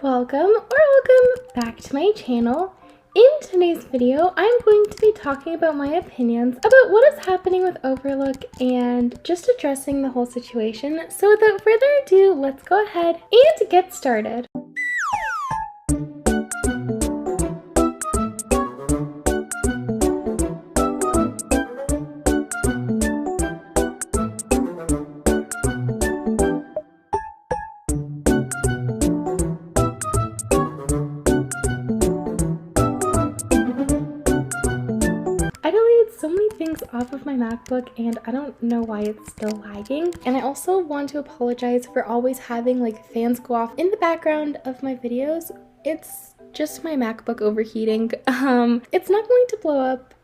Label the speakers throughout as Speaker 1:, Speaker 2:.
Speaker 1: welcome back to my channel. In today's video, I'm going to be talking about my opinions about what is happening with Overlook and just addressing the whole situation. So without further ado, let's go ahead and get started. I deleted so many things off of my MacBook and I don't know why it's still lagging. And I also want to apologize for always having like fans go off in the background of my videos. It's just my MacBook overheating. It's not going to blow up.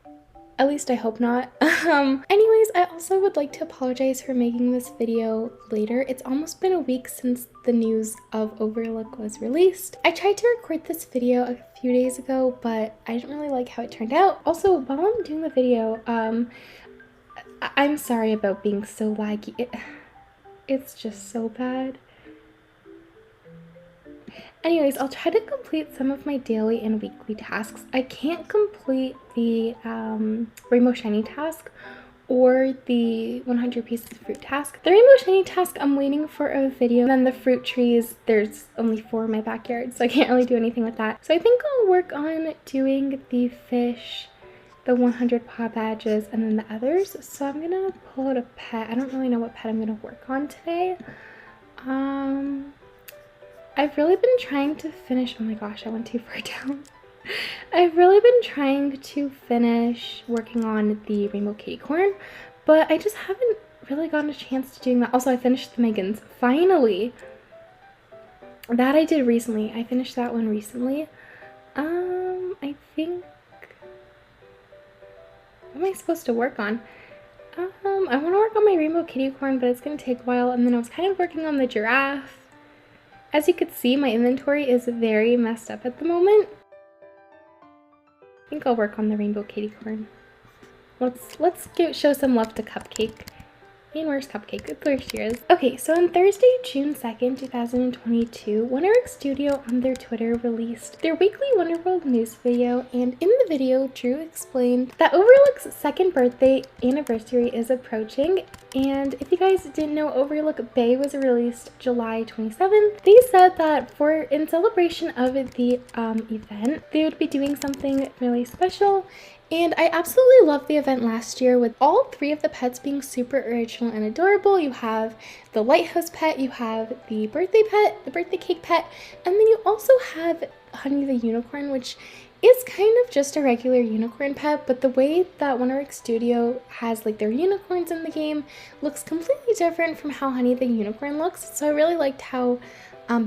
Speaker 1: At least I hope not. Anyways, I also would like to apologize for making this video later. It's almost been a week since the news of Overlook was released. I tried to record this video a few days ago, but I didn't really like how it turned out. Also, while I'm doing the video, I'm sorry about being so laggy. It's just so bad. Anyways, I'll try to complete some of my daily and weekly tasks. I can't complete the Rainbow Shiny task or the 100 pieces of fruit task. The Rainbow Shiny task, I'm waiting for a video. And then the fruit trees, there's only 4 in my backyard, so I can't really do anything with that. So I think I'll work on doing the fish, the 100 paw badges, and then the others. So I'm gonna pull out a pet. I don't really know what pet I'm gonna work on today. I've really been trying to finish, oh my gosh, I went too far down. I've really been trying to finish working on the Rainbow Kittycorn, but I just haven't really gotten a chance to doing that. Also, I finished the Megans, finally. That I did recently. I finished that one recently. I think, what am I supposed to work on? I want to work on my Rainbow Kittycorn, but it's going to take a while, and then I was kind of working on the giraffe. As you can see, my inventory is very messed up at the moment. I think I'll work on the Rainbow Kittycorn. Let's show some love to Cupcake. And where's Cupcake? There she is. Okay, so on Thursday, June 2nd, 2022, Wonderworks Studio on their Twitter released their weekly Wonderworld news video, and in the video, Drew explained that Overlook's second birthday anniversary is approaching, and if you guys didn't know, Overlook Bay was released July 27th. They said that in celebration of the event, they would be doing something really special. And I absolutely loved the event last year with all 3 of the pets being super original and adorable. You have the lighthouse pet, you have the birthday pet, the birthday cake pet, and then you also have Honey the Unicorn, which is kind of just a regular unicorn pet, but the way that Wonderworks Studio has like their unicorns in the game looks completely different from how Honey the Unicorn looks. So I really liked how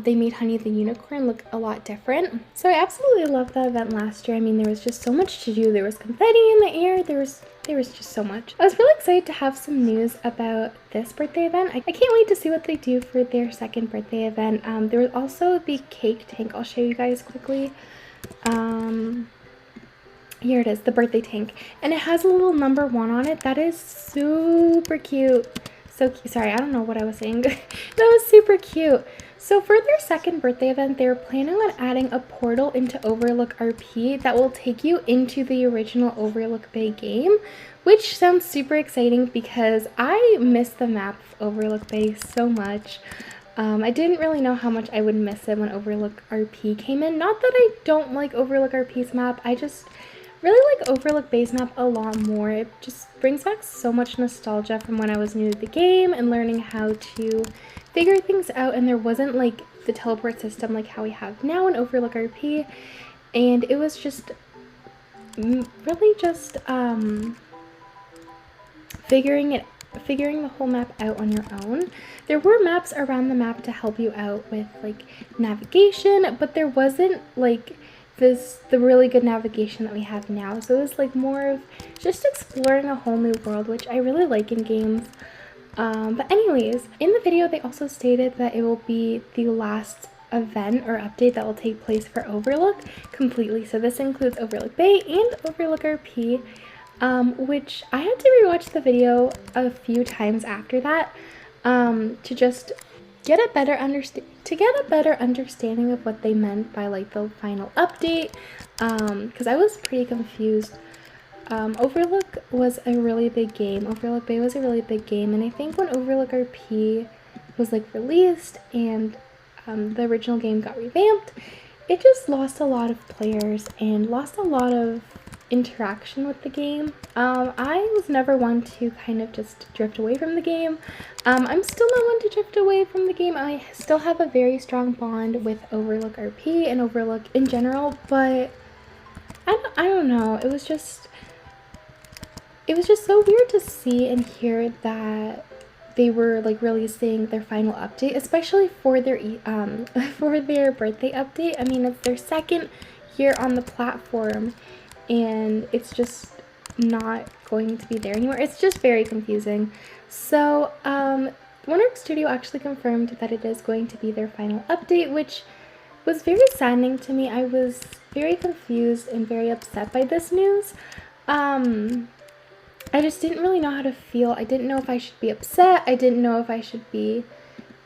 Speaker 1: they made Honey the Unicorn look a lot different. So I absolutely loved the event last year. I mean, there was just so much to do. There was confetti in the air. There was just so much. I was really excited to have some news about this birthday event. I can't wait to see what they do for their second birthday event. There was also the cake tank. I'll show you guys quickly. Here it is, the birthday tank. And it has a little number 1 on it. That is super cute. So cute. Sorry, I don't know what I was saying. That was super cute. So for their second birthday event, they're planning on adding a portal into Overlook RP that will take you into the original Overlook Bay game, which sounds super exciting because I miss the map of Overlook Bay so much. I didn't really know how much I would miss it when Overlook RP came in. Not that I don't like Overlook RP's map, I just really like Overlook Bay's map a lot more. It just brings back so much nostalgia from when I was new to the game and learning how to figure things out, and there wasn't like the teleport system like how we have now in Overlook RP, and it was just really just figuring the whole map out on your own. There were maps around the map to help you out with like navigation, but there wasn't like the really good navigation that we have now. So it was like more of just exploring a whole new world, which I really like in games. But anyways, in the video they also stated that it will be the last event or update that will take place for Overlook completely. So this includes Overlook Bay and Overlook RP, which I had to rewatch the video a few times after that to just get a better understanding to get a better understanding of what they meant by like the final update, because I was pretty confused. Overlook was a really big game. Overlook Bay was a really big game, and I think when Overlook RP was like released and the original game got revamped, it just lost a lot of players and lost a lot of interaction with the game. I was never one to kind of just drift away from the game. I'm still not one to drift away from the game. I still have a very strong bond with Overlook RP and Overlook in general, but I don't know. It was just so weird to see and hear that they were like releasing their final update, especially for their for their birthday update. I mean, it's their second year on the platform, and it's just not going to be there anymore. It's just very confusing. So Monarch Studio actually confirmed that it is going to be their final update, which was very saddening to me. I was very confused and very upset by this news. I just didn't really know how to feel. I didn't know if I should be upset. I didn't know if I should be,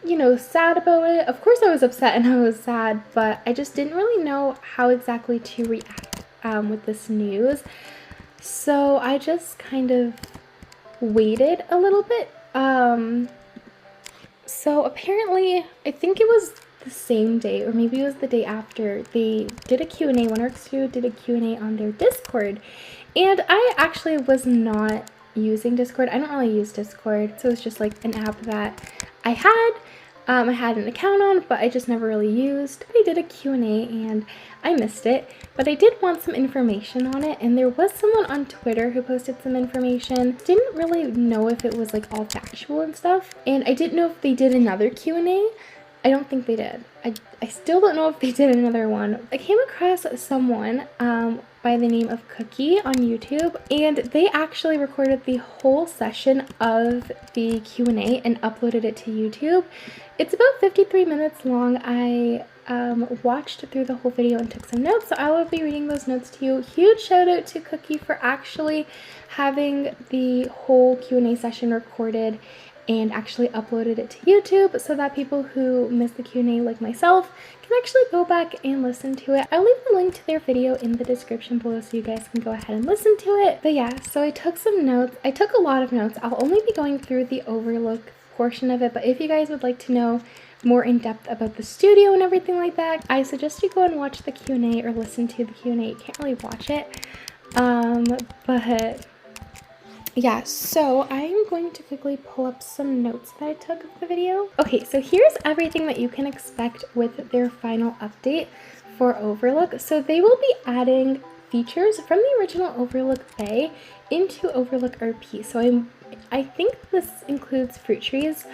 Speaker 1: you know, sad about it. Of course I was upset and I was sad, but I just didn't really know how exactly to react with this news. So I just kind of waited a little bit. So apparently, I think it was the same day, or maybe it was the day after, they did a Q&A. Monarch Studio did a Q&A on their Discord. And I actually was not using Discord. I don't really use Discord, so it's just like an app that I had an account on, but I just never really used. I did a Q&A and I missed it, but I did want some information on it, and there was someone on Twitter who posted some information. Didn't really know if it was like all factual and stuff, and I didn't know if they did another Q&A. I don't think they did. I still don't know if they did another one. I came across someone by the name of Cookie on YouTube, and they actually recorded the whole session of the Q&A and uploaded it to YouTube. It's about 53 minutes long. I watched through the whole video and took some notes, so I will be reading those notes to you. Huge shout out to Cookie for actually having the whole Q&A session recorded and actually uploaded it to YouTube so that people who missed the Q&A like myself can actually go back and listen to it. I'll leave the link to their video in the description below so you guys can go ahead and listen to it. But yeah, so I took some notes. I took a lot of notes. I'll only be going through the Overlook portion of it, but if you guys would like to know more in depth about the studio and everything like that, I suggest you go and watch the Q&A or listen to the Q&A. You can't really watch it. But yeah, so I'm going to quickly pull up some notes that I took of the video. Okay, so here's everything that you can expect with their final update for Overlook. So they will be adding features from the original Overlook Bay into Overlook RP. So I think this includes fruit trees,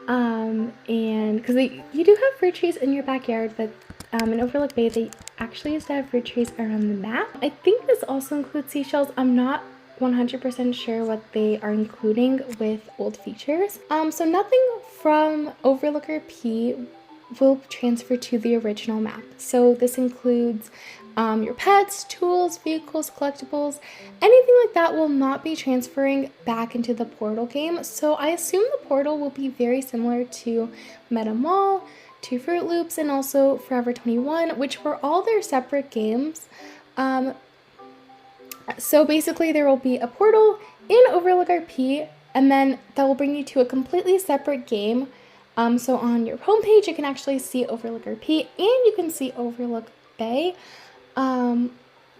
Speaker 1: and because you do have fruit trees in your backyard, but in Overlook Bay they actually used to have fruit trees around the map. I think this also includes seashells. I'm not 100% sure what they are including with old features. So nothing from Overlook RP will transfer to the original map. So this includes your pets, tools, vehicles, collectibles, anything like that will not be transferring back into the Portal game. So I assume the Portal will be very similar to Meta Mall, to Fruit Loops, and also Forever 21, which were all their separate games. So basically there will be a portal in Overlook RP, and then that will bring you to a completely separate game. So on your homepage you can actually see Overlook RP and you can see Overlook Bay.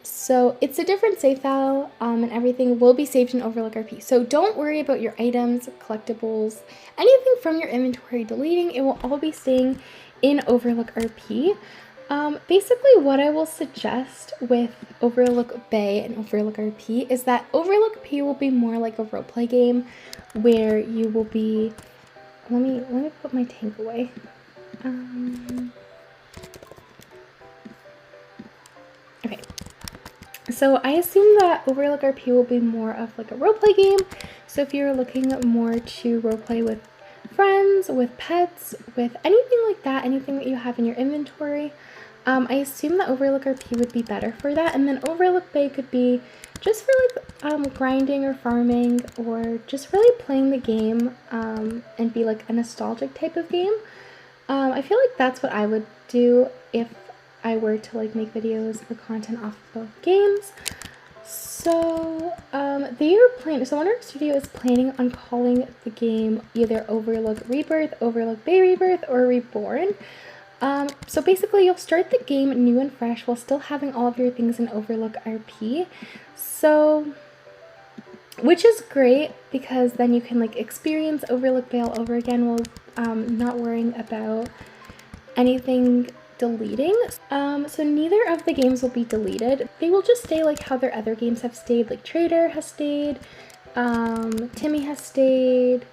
Speaker 1: So it's a different save file, and everything will be saved in Overlook RP. So don't worry about your items, collectibles, anything from your inventory deleting. It will all be staying in Overlook RP. Basically what I will suggest with Overlook Bay and Overlook RP is that Overlook P will be more like a roleplay game where you will be, let me put my tank away. Okay, so I assume that Overlook RP will be more of like a roleplay game. So if you're looking more to roleplay with friends, with pets, with anything like that, anything that you have in your inventory, I assume that Overlook RP would be better for that, and then Overlook Bay could be just for like grinding or farming, or just really playing the game and be like a nostalgic type of game. I feel like that's what I would do if I were to like make videos or content off of both games. So they are planning, so Wonder Studio is planning on calling the game either Overlook Rebirth, Overlook Bay Rebirth, or Reborn. So basically you'll start the game new and fresh while still having all of your things in Overlook RP. So, which is great because then you can like experience Overlook Bay all over again while not worrying about anything deleting. So neither of the games will be deleted. They will just stay like how their other games have stayed, like Trader has stayed, Timmy has stayed.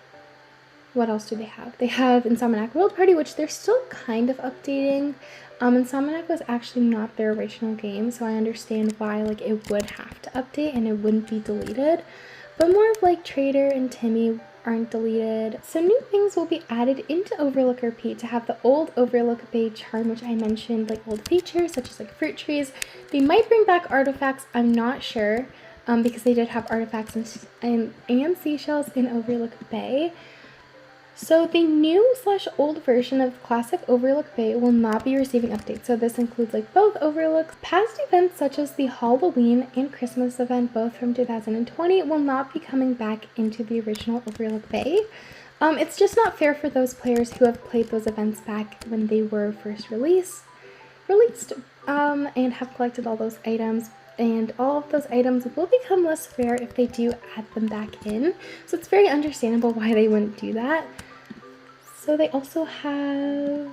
Speaker 1: What else do they have? They have Insomniac World Party, which they're still kind of updating. Insomniac was actually not their original game, so I understand why like it would have to update and it wouldn't be deleted. But more of like Trader and Timmy aren't deleted. So new things will be added into Overlook RP to have the old Overlook Bay charm, which I mentioned, like old features such as like fruit trees. They might bring back artifacts, I'm not sure, because they did have artifacts and seashells in Overlook Bay. So the new / old version of classic Overlook Bay will not be receiving updates. So this includes like both Overlooks. Past events such as the Halloween and Christmas event, both from 2020, will not be coming back into the original Overlook Bay. It's just not fair for those players who have played those events back when they were first released, and have collected all those items. And all of those items will become less fair if they do add them back in. So it's very understandable why they wouldn't do that. So they also have,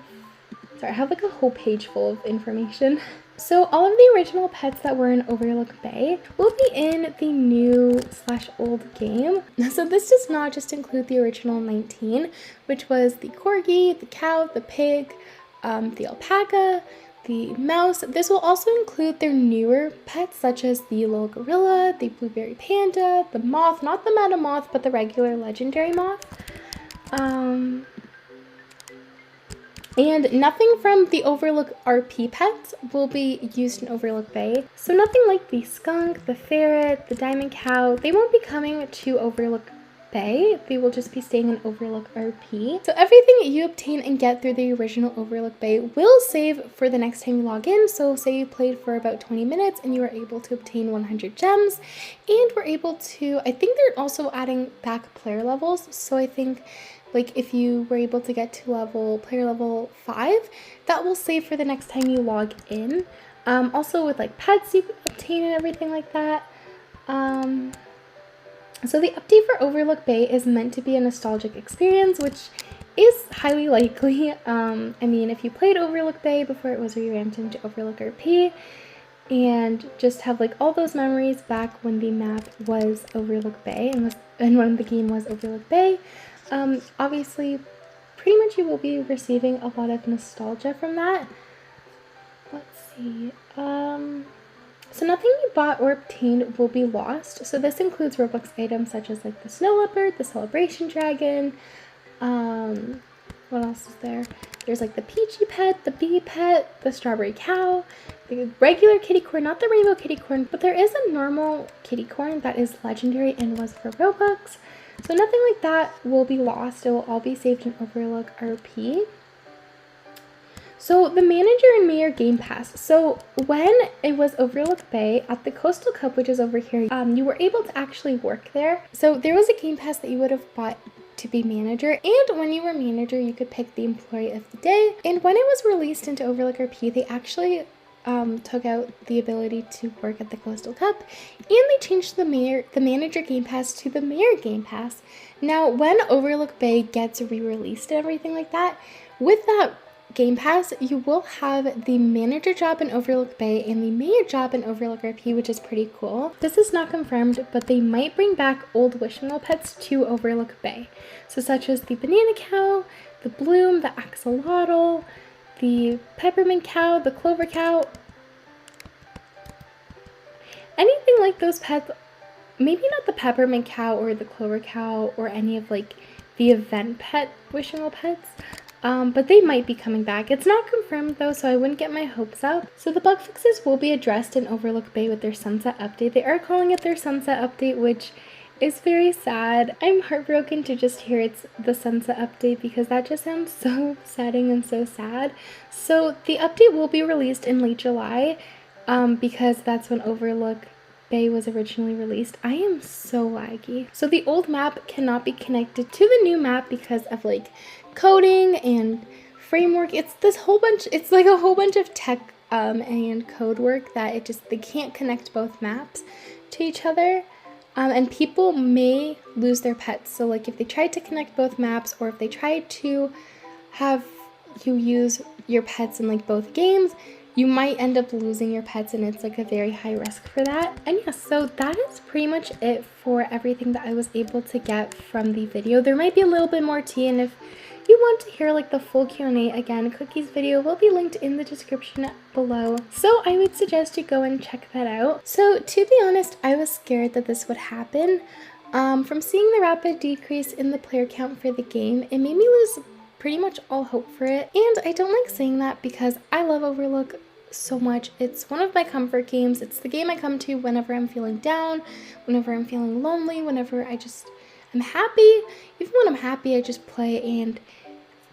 Speaker 1: I have like a whole page full of information. So all of the original pets that were in Overlook Bay will be in the new / old game. So this does not just include the original 19, which was the corgi, the cow, the pig, the alpaca, the mouse. This will also include their newer pets such as the little gorilla, the blueberry panda, the moth, not the meta moth, but the regular legendary moth. And nothing from the Overlook RP pets will be used in Overlook Bay. So nothing like the skunk, the ferret, the diamond cow, they won't be coming to Overlook Bay. They will just be staying in Overlook RP. So everything you obtain and get through the original Overlook Bay will save for the next time you log in. So say you played for about 20 minutes and you were able to obtain 100 gems, and were able to, I think they're also adding back player levels. So I think like if you were able to get to player level 5, that will save for the next time you log in. Also with like pets you obtain and everything like that. So the update for Overlook Bay is meant to be a nostalgic experience, which is highly likely. I mean, if you played Overlook Bay before it was revamped into Overlook RP, and just have like all those memories back when the map was Overlook Bay and when the game was Overlook Bay, obviously pretty much you will be receiving a lot of nostalgia from that. Let's see. So nothing you bought or obtained will be lost. So this includes Robux items such as like the snow leopard, the celebration dragon. What else is there? There's like the peachy pet, the bee pet, the strawberry cow, the regular kitty corn, not the rainbow kitty corn, but there is a normal kitty corn that is legendary and was for Robux. So nothing like that will be lost. It will all be saved in Overlook RP. So the Manager and Mayor Game Pass. So when it was Overlook Bay at the Coastal Cup, which is over here, you were able to actually work there. So there was a Game Pass that you would have bought to be manager, and when you were manager you could pick the employee of the day. And when it was released into Overlook RP, they actually took out the ability to work at the Coastal Cup, and they changed the manager Game Pass to the Mayor Game Pass. Now when Overlook Bay gets re-released and everything like that, with that Game Pass, you will have the manager job in Overlook Bay and the mayor job in Overlook RP, which is pretty cool. This is not confirmed, but they might bring back old wishing well pets to Overlook Bay. So such as the banana cow, the bloom, the axolotl, the peppermint cow, the clover cow. Anything like those pets, maybe not the peppermint cow or the clover cow or any of like the event pet wishing well pets. But they might be coming back. It's not confirmed though, so I wouldn't get my hopes up. So the bug fixes will be addressed in Overlook Bay with their sunset update. They are calling it their sunset update, which is very sad. I'm heartbroken to just hear it's the sunset update because that just sounds so upsetting and so sad. So the update will be released in late July because that's when Overlook Bay was originally released. I am so laggy. So the old map cannot be connected to the new map because of like coding and framework. It's this whole bunch, it's like a whole bunch of tech and code work that they can't connect both maps to each other. And people may lose their pets. So like if they tried to connect both maps, or if they tried to have you use your pets in like both games, you might end up losing your pets, and it's like a very high risk for that. And yeah, so that is pretty much it for everything that I was able to get from the video. There might be a little bit more tea, and if you want to hear like the full Q&A, again, Cookie's video will be linked in the description below. So I would suggest you go and check that out. So to be honest, I was scared that this would happen. From seeing the rapid decrease in the player count for the game, it made me lose pretty much all hope for it. And I don't like saying that because I love Overlook so much. It's one of my comfort games. It's the game I come to whenever I'm feeling down, whenever I'm feeling lonely, whenever I'm happy. Even when I'm happy, I just play, and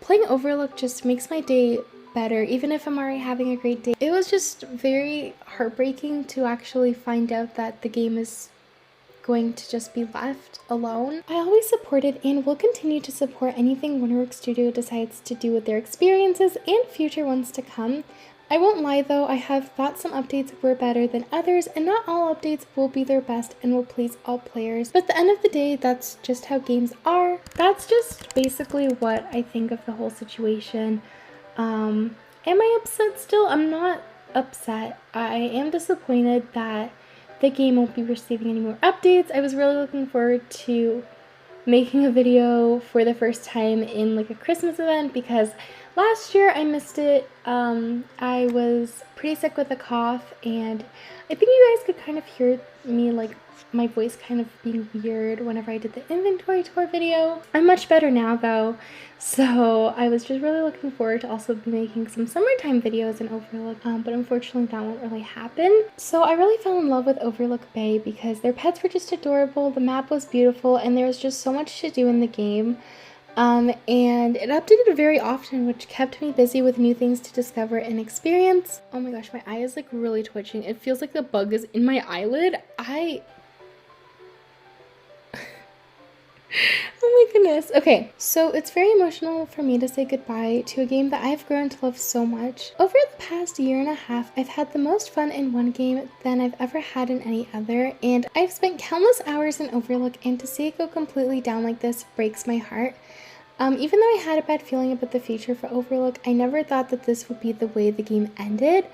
Speaker 1: playing Overlook just makes my day better, even if I'm already having a great day. It was just very heartbreaking to actually find out that the game is going to just be left alone. I always supported and will continue to support anything Wonderworks Studio decides to do with their experiences and future ones to come. I won't lie though, I have thought some updates were better than others, and not all updates will be their best and will please all players. But at the end of the day, that's just how games are. That's just basically what I think of the whole situation. Am I upset still? I'm not upset. I am disappointed that the game won't be receiving any more updates. I was really looking forward to making a video for the first time in like a Christmas event because last year I missed it. I was pretty sick with a cough, and I think you guys could kind of hear me, like my voice kind of being weird whenever I did the inventory tour video. I'm much better now though, so I was just really looking forward to also be making some summertime videos in Overlook, but unfortunately that won't really happen. So I really fell in love with Overlook Bay because their pets were just adorable, the map was beautiful, and there was just so much to do in the game. And it updated very often, which kept me busy with new things to discover and experience. Oh my gosh, my eye is like really twitching. It feels like the bug is in my eyelid. Oh my goodness. Okay, so it's very emotional for me to say goodbye to a game that I've grown to love so much. Over the past year and a half, I've had the most fun in one game than I've ever had in any other, and I've spent countless hours in Overlook, and to see it go completely down like this breaks my heart. Even though I had a bad feeling about the future for Overlook, I never thought that this would be the way the game ended,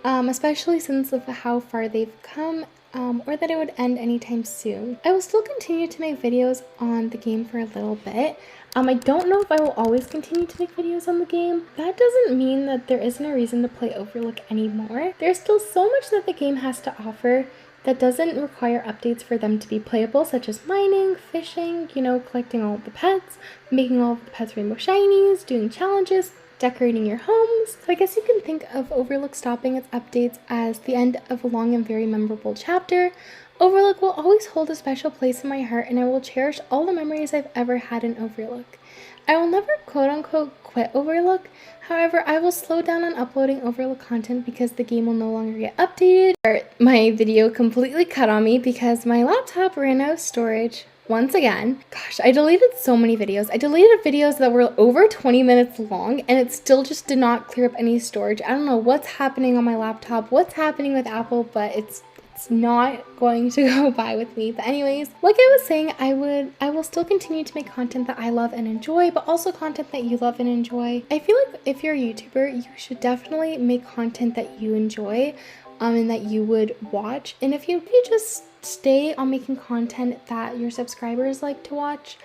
Speaker 1: especially since of how far they've come, or that it would end anytime soon. I will still continue to make videos on the game for a little bit. I don't know if I will always continue to make videos on the game. That doesn't mean that there isn't a reason to play Overlook anymore. There's still so much that the game has to offer that doesn't require updates for them to be playable, such as mining, fishing, collecting all of the pets, making all of the pets rainbow shinies, doing challenges, decorating your homes. So I guess you can think of Overlook stopping its updates as the end of a long and very memorable chapter. Overlook will always hold a special place in my heart, and I will cherish all the memories I've ever had in Overlook. I will never quote-unquote quit Overlook. However, I will slow down on uploading Overlook content because the game will no longer get updated. My video completely cut on me because my laptop ran out of storage once again. Gosh, I deleted so many videos. I deleted videos that were over 20 minutes long, and it still just did not clear up any storage. I don't know what's happening on my laptop, what's happening with Apple, but it's not going to go by with me. But anyways, like I was saying, I will still continue to make content that I love and enjoy, but also content that you love and enjoy. I feel like if you're a YouTuber, you should definitely make content that you enjoy, and that you would watch. And if you just stay on making content that your subscribers like to watch,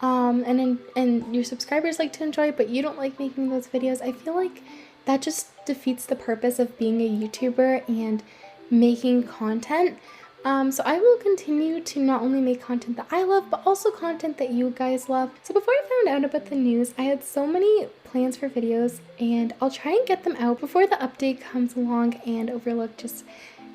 Speaker 1: and your subscribers like to enjoy, but you don't like making those videos, I feel like that just defeats the purpose of being a YouTuber and making content. So I will continue to not only make content that I love, but also content that you guys love. So before I found out about the news, I had so many plans for videos, and I'll try and get them out before the update comes along and Overlook just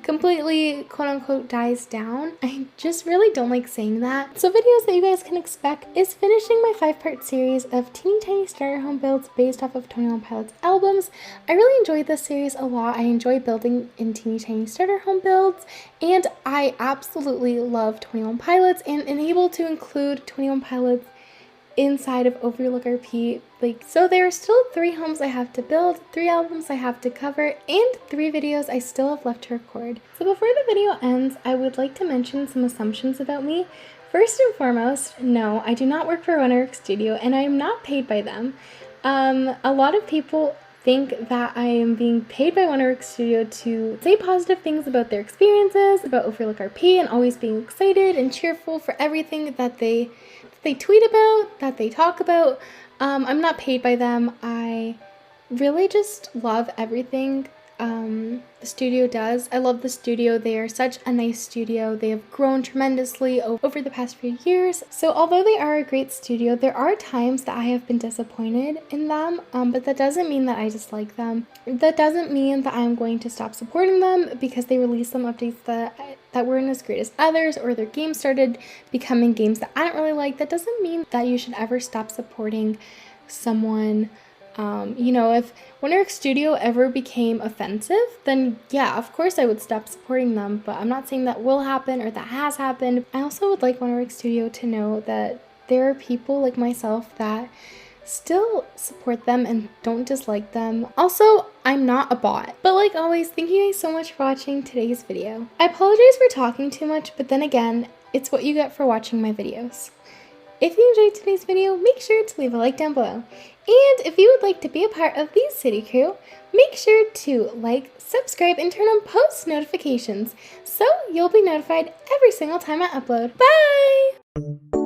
Speaker 1: completely quote-unquote dies down. I just really don't like saying that. So videos that you guys can expect is finishing my 5-part series of teeny tiny starter home builds based off of 21 Pilots albums. I really enjoyed this series a lot. I enjoy building in teeny tiny starter home builds, and I absolutely love 21 Pilots and am able to include 21 Pilots inside of Overlook RP. So there are still 3 homes I have to build, 3 albums I have to cover, and 3 videos I still have left to record. So before the video ends, I would like to mention some assumptions about me. First and foremost, no, I do not work for Overlook Studio, and I am not paid by them. A lot of people think that I am being paid by Overlook Studio to say positive things about their experiences, about Overlook RP, and always being excited and cheerful for everything that they tweet about, that they talk about. I'm not paid by them. I really just love everything the studio does. I love the studio. They are such a nice studio. They have grown tremendously over the past few years. So although they are a great studio, there are times that I have been disappointed in them, but that doesn't mean that I dislike them. That doesn't mean that I'm going to stop supporting them because they released some updates that weren't as great as others, or their games started becoming games that I don't really like. That doesn't mean that you should ever stop supporting someone. If Overlook Studio ever became offensive, then yeah, of course I would stop supporting them, but I'm not saying that will happen or that has happened. I also would like Overlook Studio to know that there are people like myself that still support them and don't dislike them. Also, I'm not a bot. But like always, thank you guys so much for watching today's video. I apologize for talking too much, but then again, it's what you get for watching my videos. If you enjoyed today's video, make sure to leave a like down below. And if you would like to be a part of the City Crew, make sure to like, subscribe, and turn on post notifications so you'll be notified every single time I upload. Bye!